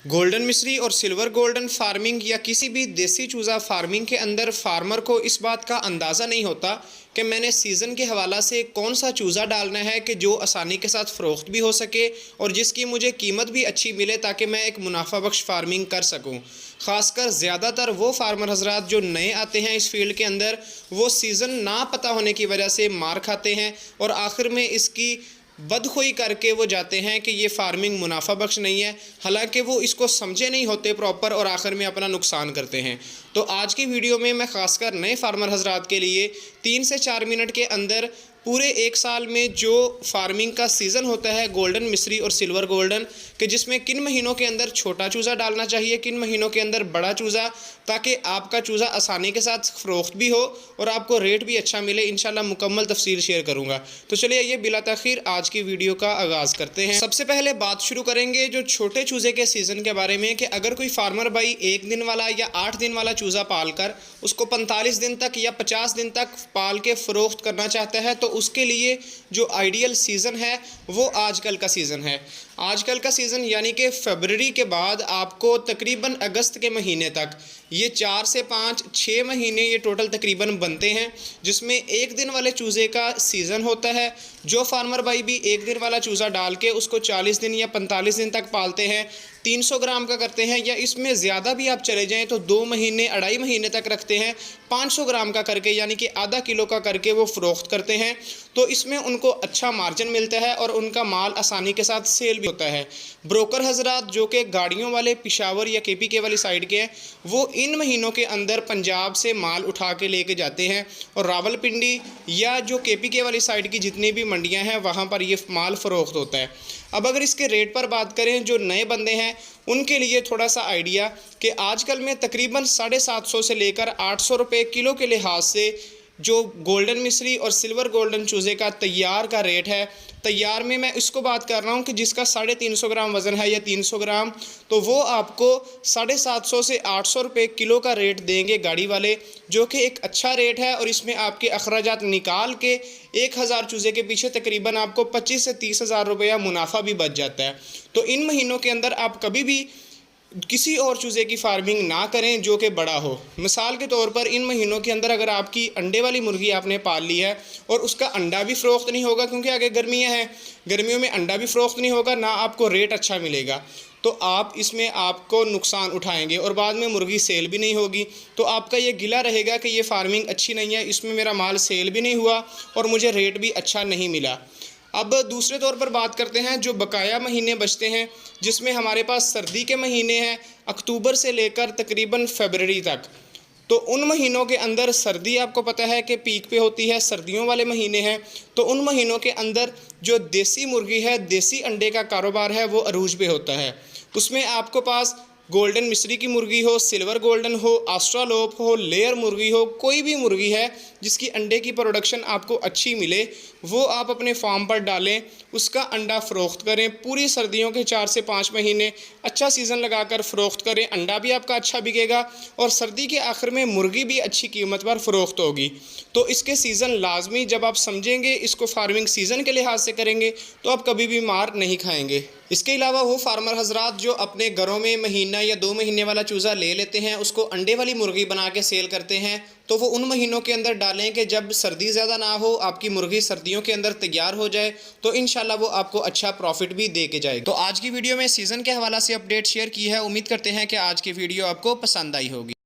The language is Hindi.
गोल्डन मिश्री और सिल्वर गोल्डन फार्मिंग या किसी भी देसी चूज़ा फार्मिंग के अंदर फार्मर को इस बात का अंदाज़ा नहीं होता कि मैंने सीज़न के हवाला से कौन सा चूज़ा डालना है कि जो आसानी के साथ फ़रोख्त भी हो सके और जिसकी मुझे कीमत भी अच्छी मिले ताकि मैं एक मुनाफा बख्श फार्मिंग कर सकूं। ख़ासकर ज़्यादातर वो फार्मर हजरात जो नए आते हैं इस फील्ड के अंदर, वो सीज़न ना पता होने की वजह से मार खाते हैं और आखिर में इसकी बदखोई करके वो जाते हैं कि ये फार्मिंग मुनाफा बख्श नहीं है, हालांकि वो इसको समझे नहीं होते प्रॉपर और आखिर में अपना नुकसान करते हैं। तो आज की वीडियो में मैं खासकर नए फार्मर हजरात के लिए 3 से 4 मिनट के अंदर पूरे एक साल में जो फार्मिंग का सीज़न होता है गोल्डन मिश्री और सिल्वर गोल्डन कि जिसमें किन महीनों के अंदर छोटा चूज़ा डालना चाहिए, किन महीनों के अंदर बड़ा चूज़ा, ताकि आपका चूज़ा आसानी के साथ फ़रोख्त भी हो और आपको रेट भी अच्छा मिले। इंशाल्लाह मुकम्मल तफसील शेयर करूँगा। तो चलिए ये बिला तख़ीर आज की वीडियो का आगाज़ करते हैं। सबसे पहले बात शुरू करेंगे जो छोटे चूज़े के सीज़न के बारे में कि अगर कोई फार्मर भाई 1 दिन वाला या 8 दिन वाला चूज़ा पाल कर उसको 45 दिन तक या 50 दिन तक पाल के फ़रोख्त करना चाहता है तो उसके लिए जो आइडियल सीज़न है वो आजकल का सीज़न है। आजकल का सीज़न यानी कि फरवरी के बाद आपको तकरीबन अगस्त के महीने तक ये 4 से 5-6 महीने ये टोटल तकरीबन बनते हैं, जिसमें 1 दिन वाले चूज़े का सीज़न होता है। जो फार्मर भाई भी 1 दिन वाला चूज़ा डाल के उसको 40 दिन या 45 दिन तक पालते हैं, 300 ग्राम का करते हैं या इसमें ज़्यादा भी आप चले जाएं तो 2 महीने 2.5 महीने तक रखते हैं, 500 ग्राम का करके यानी कि आधा किलो का करके वो फ़रोख्त करते हैं, तो इसमें उनको अच्छा मार्जिन मिलता है और उनका माल आसानी के साथ सेल भी होता है। ब्रोकर हजरात जो कि गाड़ियों वाले पेशावर या KPK वाली साइड के हैं, वो इन महीनों के अंदर पंजाब से माल उठा के लेके जाते हैं और रावलपिंडी या जो KPK वाली साइड की जितनी भी मंडियां हैं वहाँ पर ये माल फ़रोख्त होता है। अब अगर इसके रेट पर बात करें, जो नए बंदे हैं उनके लिए थोड़ा सा आइडिया कि आजकल में तकरीबन 750 से लेकर 800 रुपये किलो के लिहाज से जो गोल्डन मिश्री और सिल्वर गोल्डन चूज़े का तैयार का रेट है। तैयार में मैं इसको बात कर रहा हूँ कि जिसका 350 ग्राम वज़न है या 300 ग्राम, तो वो आपको 750 से 800 रुपये किलो का रेट देंगे गाड़ी वाले, जो कि एक अच्छा रेट है। और इसमें आपके अखराजात निकाल के 1000 चूज़े के पीछे तकरीबन आपको 25 से 30 हज़ार रुपया मुनाफा भी बच जाता है। तो इन महीनों के अंदर आप कभी भी किसी और चूज़े की फार्मिंग ना करें जो कि बड़ा हो। मिसाल के तौर पर इन महीनों के अंदर अगर आपकी अंडे वाली मुर्गी आपने पाल ली है और उसका अंडा भी फ़रोख्त नहीं होगा क्योंकि आगे गर्मियां हैं, गर्मियों में अंडा भी फ़रोख्त नहीं होगा, ना आपको रेट अच्छा मिलेगा, तो आप इसमें आपको नुकसान उठाएंगे और बाद में मुर्गी सेल भी नहीं होगी। तो आपका ये गिला रहेगा कि ये फार्मिंग अच्छी नहीं है, इसमें मेरा माल सेल भी नहीं हुआ और मुझे रेट भी अच्छा नहीं मिला। अब दूसरे तौर पर बात करते हैं जो बकाया महीने बचते हैं, जिसमें हमारे पास सर्दी के महीने हैं अक्टूबर से लेकर तकरीबन फरवरी तक। तो उन महीनों के अंदर सर्दी आपको पता है कि पीक पे होती है, सर्दियों वाले महीने हैं, तो उन महीनों के अंदर जो देसी मुर्गी है, देसी अंडे का कारोबार है वो अरूज पे होता है। उसमें आपको पास गोल्डन मिश्री की मुर्गी हो, सिल्वर गोल्डन हो, ऑस्ट्रालोप हो, लेयर मुर्गी हो, कोई भी मुर्गी है जिसकी अंडे की प्रोडक्शन आपको अच्छी मिले वो आप अपने फार्म पर डालें, उसका अंडा फ़रोख्त करें। पूरी सर्दियों के 4 से 5 महीने अच्छा सीज़न लगाकर फ़रोख्त करें, अंडा भी आपका अच्छा बिकेगा और सर्दी के आखिर में मुर्गी भी अच्छी कीमत पर फ़रोख्त होगी। तो इसके सीज़न लाजमी जब आप समझेंगे, इसको फार्मिंग सीज़न के लिहाज से करेंगे तो आप कभी भी मार नहीं खाएंगे। इसके अलावा वो फार्मर हजरात जो अपने घरों में महीना या 2 महीने वाला चूज़ा ले लेते हैं, उसको अंडे वाली मुर्गी बना के सेल करते हैं, तो वो उन महीनों के अंदर डालें कि जब सर्दी ज़्यादा ना हो, आपकी मुर्गी सर्दियों के अंदर तैयार हो जाए, तो इंशाल्लाह वो आपको अच्छा प्रॉफिट भी दे के जाएगी। तो आज की वीडियो में सीज़न के हवाला से अपडेट शेयर की है। उम्मीद करते हैं कि आज की वीडियो आपको पसंद आई होगी।